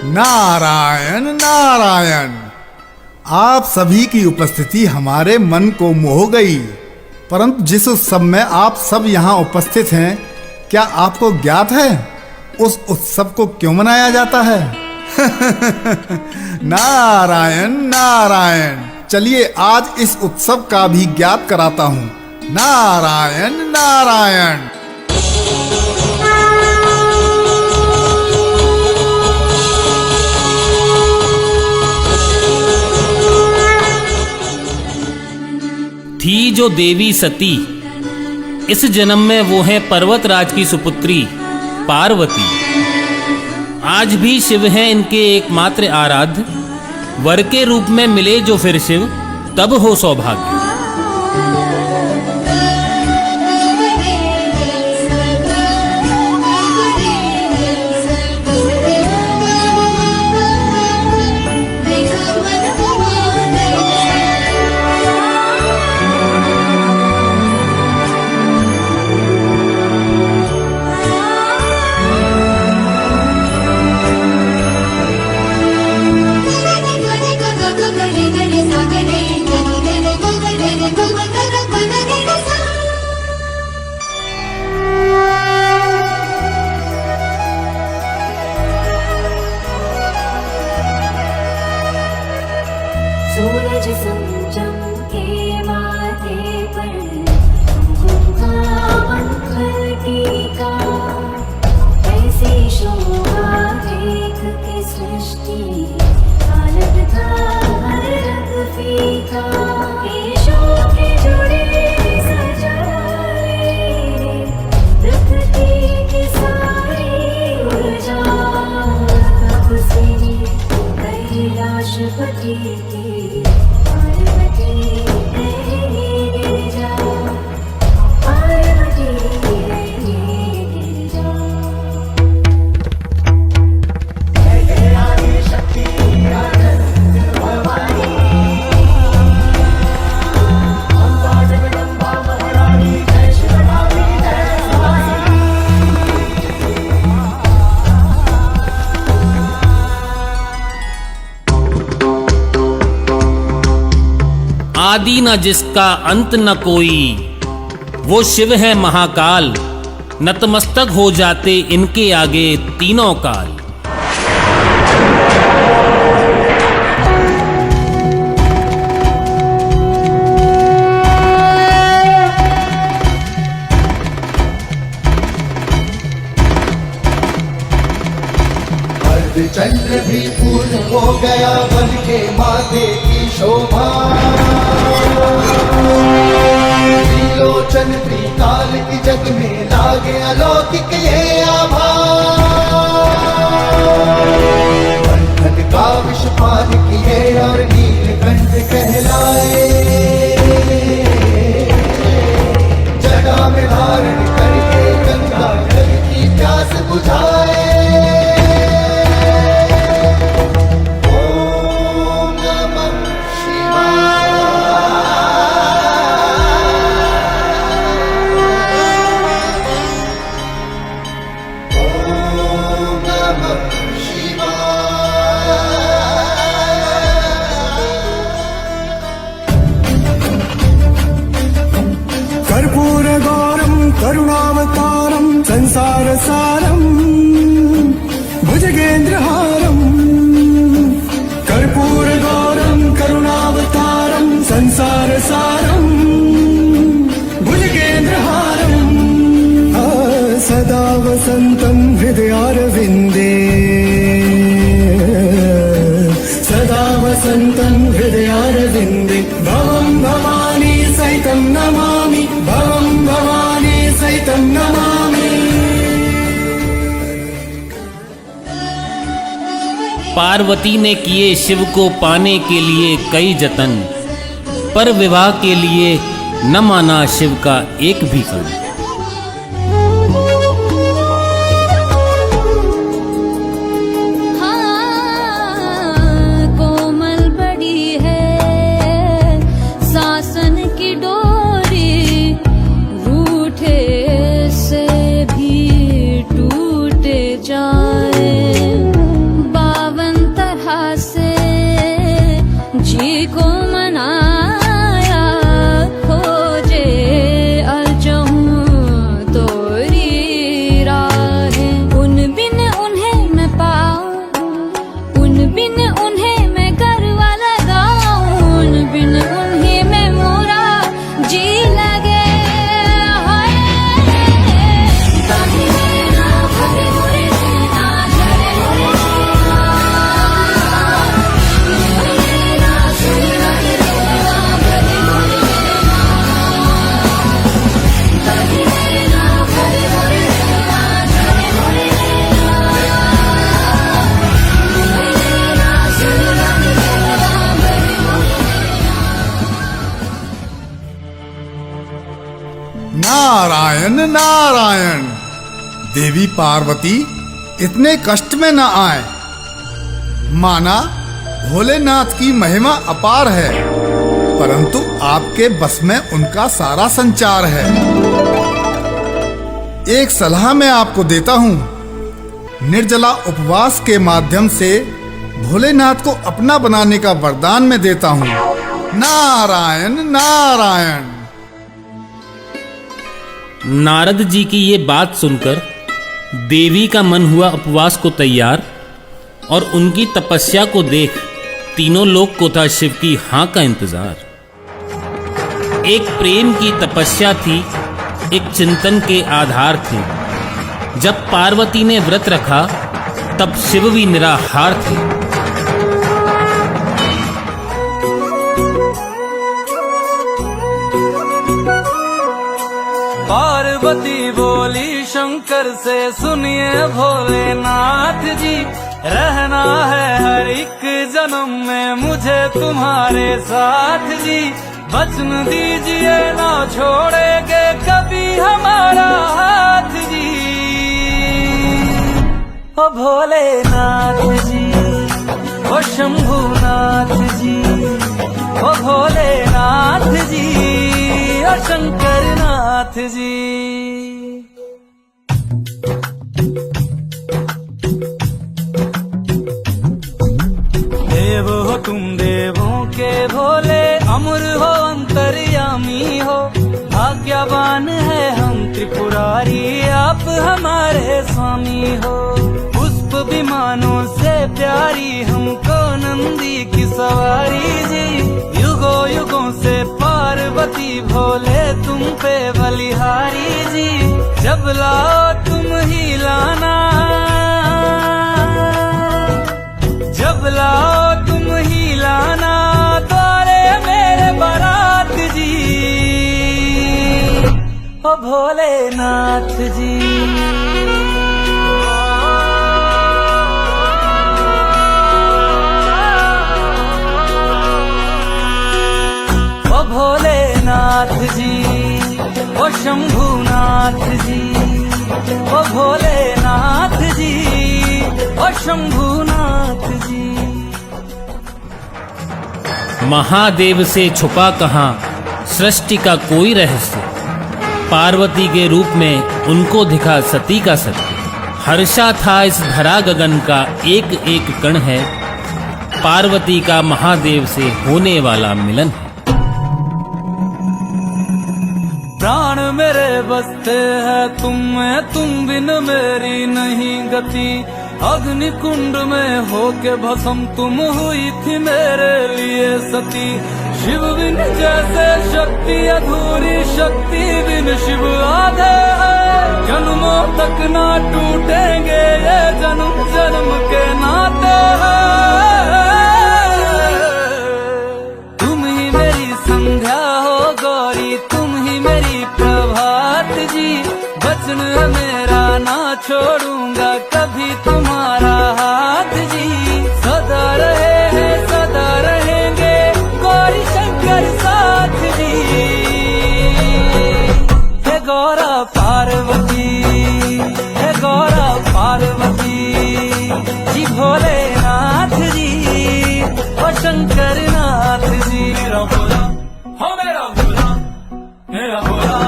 नारायण नारायण। आप सभी की उपस्थिति हमारे मन को मोह गई, परंतु जिस उत्सव में आप सब यहाँ उपस्थित हैं, क्या आपको ज्ञात है उस उत्सव को क्यों मनाया जाता है? नारायण नारायण। चलिए आज इस उत्सव का भी ज्ञात कराता हूँ। नारायण नारायण। थी जो देवी सती, इस जन्म में वो है पर्वतराज की सुपुत्री पार्वती। आज भी शिव हैं इनके एकमात्र आराध्य। वर के रूप में मिले जो फिर शिव, तब हो सौभाग्य। सूरज संजम के माथे पर कुमकुम मंगल टीका, ऐसी शोभा देख के सृष्टि आनंद का हर रंग फीका। ईशों के जुड़े सजाए प्रकृति की सारी ऊर्जा, तब से कैलाशपति की आदि न जिसका अंत न कोई, वो शिव है महाकाल। नतमस्तक हो जाते इनके आगे तीनों काल। चंद्र भी पूर्ण हो गया बन के माथे की शोभा। त्रिलोचन त्रिकाल की जग में लागे अलौकिक ये आभा। बंधन का विष पान किए और नीलकंठ कहलाए, जटा में धारण करके गंगा जल की प्यास बुझाए। करुणावतारं संसारसारं भुजगेन्द्रहारं। कर्पूरगौरं करुणावतारं संसारसारं भुजगेन्द्रहारं। सदा वसन्तं हृदयारविन्दे, सदा वसन्तं हृदयारविन्दे। भवं भवानी सहितं नमामि, भवं भवानी सहितं नमामि। पार्वती ने किए शिव को पाने के लिए कई जतन, पर विवाह के लिए न माना शिव का एक भी कण। जाए बाबा नारायण नारायण। देवी पार्वती इतने कष्ट में न आए। माना भोलेनाथ की महिमा अपार है, परंतु आपके बस में उनका सारा संचार है। एक सलाह मैं आपको देता हूं, निर्जला उपवास के माध्यम से भोलेनाथ को अपना बनाने का वरदान मैं देता हूं। नारायण नारायण। नारद जी की ये बात सुनकर देवी का मन हुआ उपवास को तैयार, और उनकी तपस्या को देख तीनों लोग को था शिव की हाँ का इंतजार। एक प्रेम की तपस्या थी, एक चिंतन के आधार थे। जब पार्वती ने व्रत रखा तब शिव भी निराहार थे। पार्वती बोली शंकर से, सुनिए भोलेनाथ जी, रहना है हर एक जन्म में मुझे तुम्हारे साथ जी। वचन दीजिए ना छोड़ेंगे कभी हमारा हाथ जी। ओ भोलेनाथ जी, ओ शंभुनाथ जी, ओ भोलेनाथ जी, ओ शंकरनाथ जी। देव हो तुम देवों के भोले, अमर हो अंतर्यामी हो। भाग्यवान है हम त्रिपुरारी, आप हमारे स्वामी हो। पुष्प विमानों से प्यारी हमको नंदी की सवारी जी। युगों युगों से पार्वती भोले तुम पे बलिहारी जी। जब लाओ तुम ही लाना, जब लाओ तुम ही लाना, द्वारे मेरे बारात जी। ओ भोलेनाथ जी, ओ भोलेनाथ जी, ओ शंभुनाथ जी, ओ भोलेनाथ जी, ओ शंभुनाथ जी। महादेव से छुपा कहाँ सृष्टि का कोई रहस्य, पार्वती के रूप में उनको दिखा सती का सत्य। हर्षा था इस धरा गगन का एक एक कण है, पार्वती का महादेव से होने वाला मिलन है। प्राण मेरे बसते हैं तुम में, तुम बिन मेरी नहीं गति। अग्नि कुंड में होके भस्म तुम हुई थी मेरे लिए सती। शिव बिन जैसे शक्ति अधूरी, शक्ति बिन शिव आधे है। जन्मों तक ना टूटेंगे ये जन्म जन्म के नाते हैं। तुम ही मेरी संध्या हो गौरी, तुम ही मेरी प्रभात जी। वचन मेरा ना छोड़ूंगा कभी तुम्हारा हाथ जी। सदा रहे हैं सदा रहेंगे गौरी शंकर साथ जी। हे गौरा पार्वती, हे गौरा पार्वती जी। भोलेनाथ जी, ओ शंकरनाथ जी। मेरा भोला, हो मेरा भोला, मेरा भोला,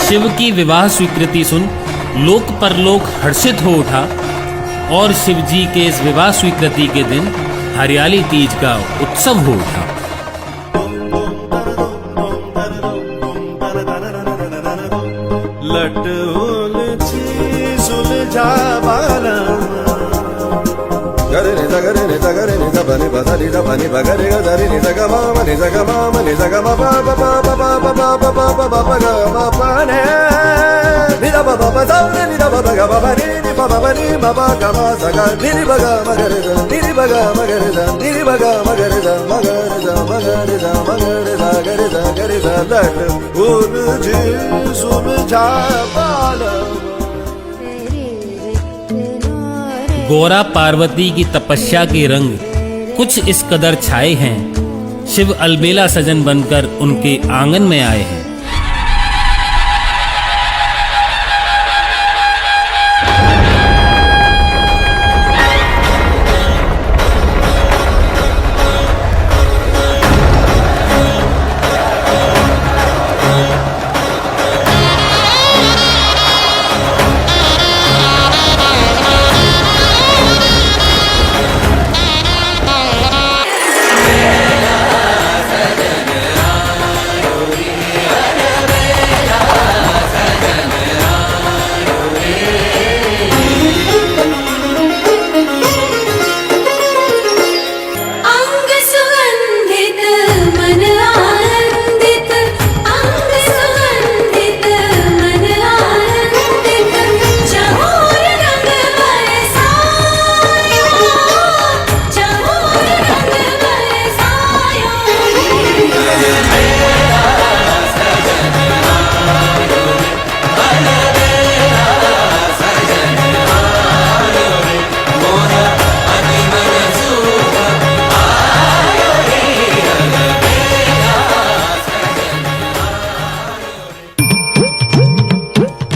शिव की विवाह स्वीकृति सुन लोक परलोक हर्षित हो उठा, और शिव जी के इस विवाह स्वीकृति के दिन हरियाली तीज का उत्सव हो उठा। लट उलझी सुलझा बाला, गरे नि गरे नि गरे नि बने बदली बने बगरे गरे नि गमा मने गमा मने गमा बा बा बा बा बा बा बा बा बा बा बा ने नि बा बा बा नि बा बा बा नि pa pa pa ni ma pa ga ma sa ga ni ni ba ga ma ga re sa ni ni ba ga ma ga re sa ni ni ba ga ma ga re sa ma ga re sa ma ga re sa ma ga re sa ga re sa ga re sa lat urji sumjha palam। Gaura Parvati की तपस्या के रंग कुछ इस कदर छाए हैं, शिव अलबेला सजन बनकर उनके आंगन में आए हैं। अंग सुगंधित मन आनंदित, अंग सुगंधित मन आनंदित, चहुर रंग बरसायो, चहुर रंग बरसायो।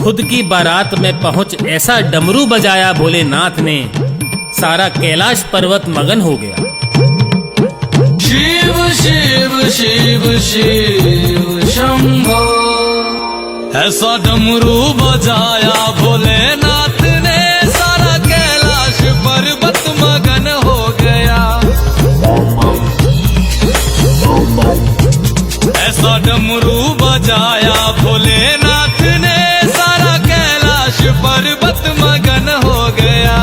खुद की बारात में पहुंच ऐसा डमरू बजाया भोलेनाथ ने, सारा कैलाश पर्वत मगन हो गया। शिव शिव शिव शिव शंभो, ऐसा डमरू बजाया भोलेनाथ ने, सारा कैलाश पर्वत मगन हो गया। ऐसा डमरू बजाया भोलेनाथ ने, सारा कैलाश पर्वत मगन हो गया।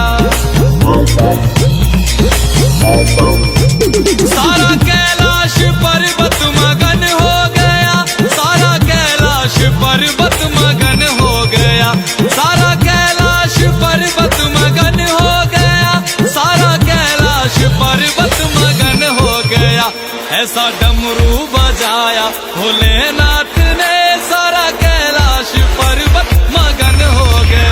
सारा कैलाश पर्वत मगन हो गया, सारा कैलाश पर्वत मगन हो गया, सारा कैलाश पर्वत मगन हो गया, सारा कैलाश पर्वत मगन हो गया। ऐसा डमरू बजाया भोलेनाथ ने, सारा कैलाश पर्वत मगन हो गया।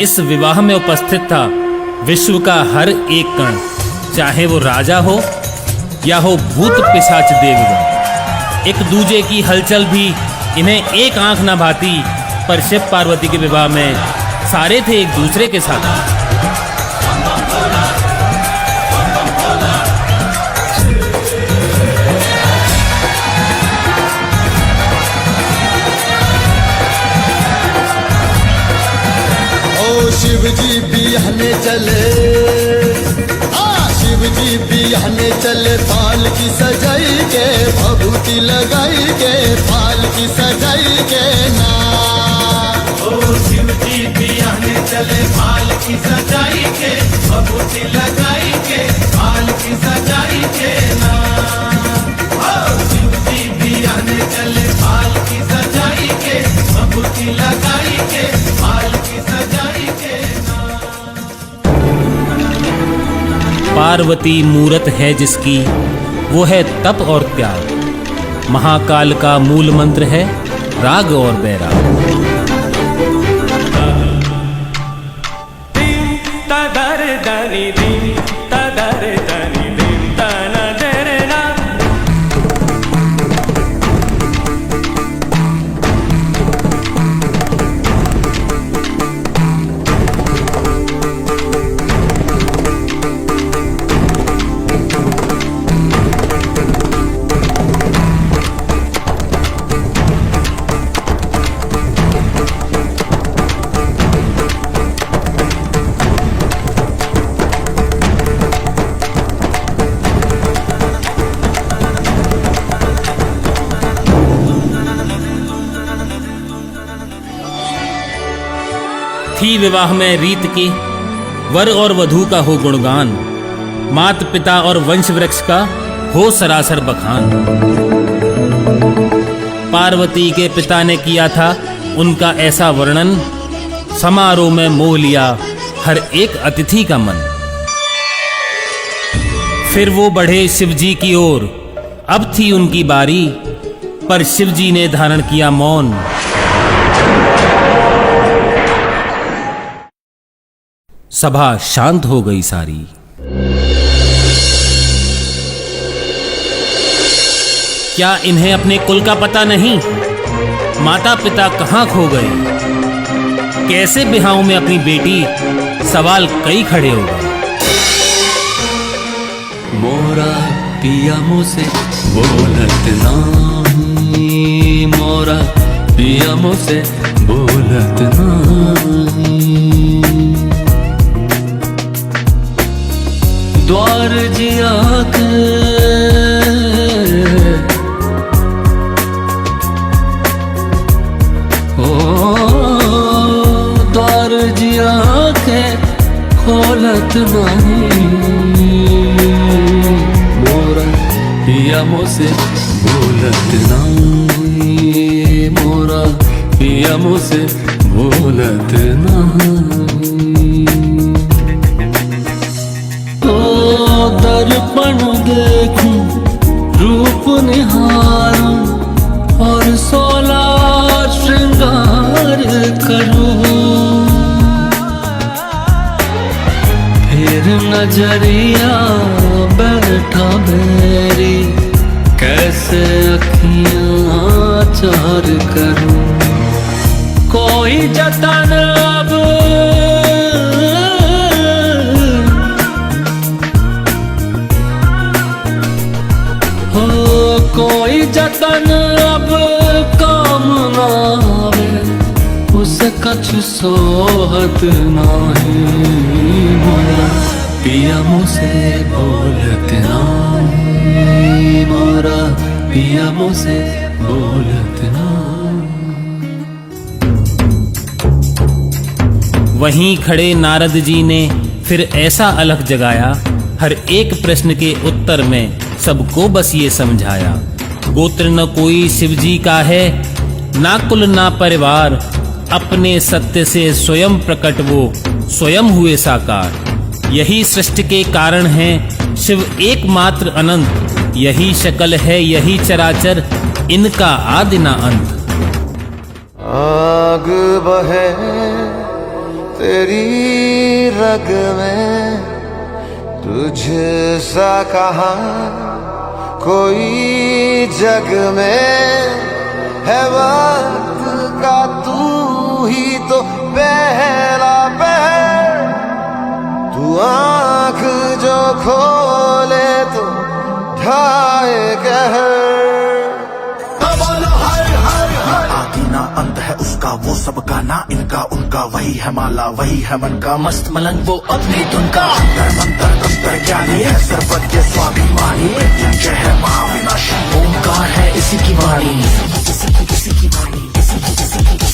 इस विवाह में उपस्थित था विश्व का हर एक कण, चाहे वो राजा हो या हो भूत पिशाच देवगण। एक दूजे की हलचल भी इन्हें एक आंख न भाती, पर शिव पार्वती के विवाह में सारे थे एक दूसरे के साथ। शिव जी बियाहने चले, शिव जी बियाहने चले, फाल की सजाई के भभूति लगाई के, फाल की सजाई के ना। ओ शिव जी बियाहने चले, फाल की सजाई के भभूति लगाई के, फाल की सजाई के ना। ओ शिव जी बियाहने चले, फाल की सजाई के भभूति लगाई के, फाल की सजाई के ना। पार्वती मूरत है जिसकी, वो है तप और त्याग। महाकाल का मूल मंत्र है राग और बैराग। तदर दनि दी, तदर दनि दी, तना दरना। थी विवाह में रीत की, वर और वधू का हो गुणगान, मात पिता और वंश वृक्ष का हो सरासर बखान। पार्वती के पिता ने किया था उनका ऐसा वर्णन, समारोह में मोह लिया हर एक अतिथि का मन। फिर वो बढ़े शिवजी की ओर, अब थी उनकी बारी, पर शिवजी ने धारण किया मौन। सभा शांत हो गई सारी। क्या इन्हें अपने कुल का पता नहीं? माता पिता कहाँ खो गए? कैसे बिहाऊं में अपनी बेटी? सवाल कई खड़े हो गए। मोरा पिया मुझसे बोलत नाही, मोरा पिया मुझसे बोलत नाही। द्वार जिया के द्वार जिया के खोलत नहीं, मोरा पिया मुझसे बोलत नहीं, मोरा पिया मुझसे बोलत नहीं। ओ दर्पण देखूं रूप निहारूं और 16 श्रृंगार करूं, फिर नजरिया बैठा बैरी, कैसे अखियां चार करूं। कोई जतन अब कोई जतन अब काम ना आवे, उसे कछ सोहत नाही, मोरा पिया मुझसे बोलत नाही, मोरा पिया मुझसे बोलत नाही। वहीं खड़े नारद जी ने फिर ऐसा अलख जगाया, हर एक प्रश्न के उत्तर में सबको बस ये समझाया। गोत्र न कोई शिवजी का है, ना कुल ना परिवार, अपने सत्य से स्वयं प्रकट वो स्वयं हुए साकार। यही सृष्टि के कारण हैं शिव एकमात्र अनंत, यही शकल है यही चराचर, इनका आदि ना अंत। आग बहे तेरी रग में, तुझसा कहा कोई जग में है, वक्त का तू ही तो पहला पहर, तू आँख जो खोले तो ढाए कहर। आदि ना अंत है उसका, वो सबका ना इनका, उनका वही है माला वही है मन का, मस्त मलंग वो अपनी धुन का। मंत्र तंत्र ज्ञानी है सर्वज्ञ स्वाभिमानी, मृत्युंजय है महाविनाशी, ओंकार है इसी की वाणी, इसी की वाणी, इसी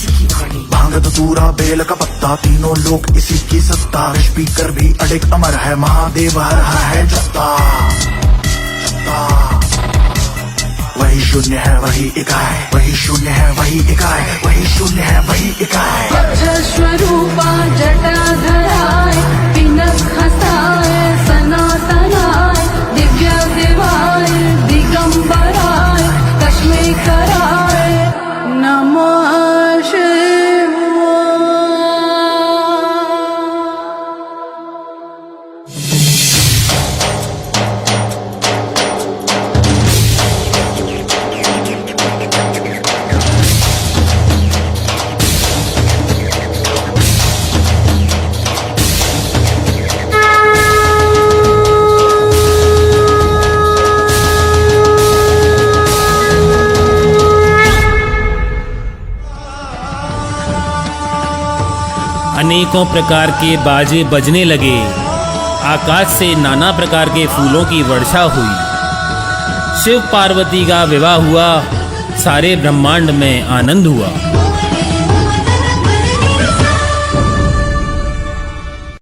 की वाणी। भांग धतूरा बेल का पत्ता, तीनों लोग इसी की सत्ता, स्पीकर भी अडिग अमर है, महादेव हर है जत्ता। वही शून्य है वही इकाई, वही शून्य है वही इकाई, वही शून्य है वही इकाई। स्वरूपा जटाधराय पिनक खसाय सनातनाय दिव्य देवाय दिगंबराय कश्मीकराय नमः शिवाय। अनेकों प्रकार के बाजे बजने लगे, आकाश से नाना प्रकार के फूलों की वर्षा हुई। शिव पार्वती का विवाह हुआ, सारे ब्रह्मांड में आनंद हुआ।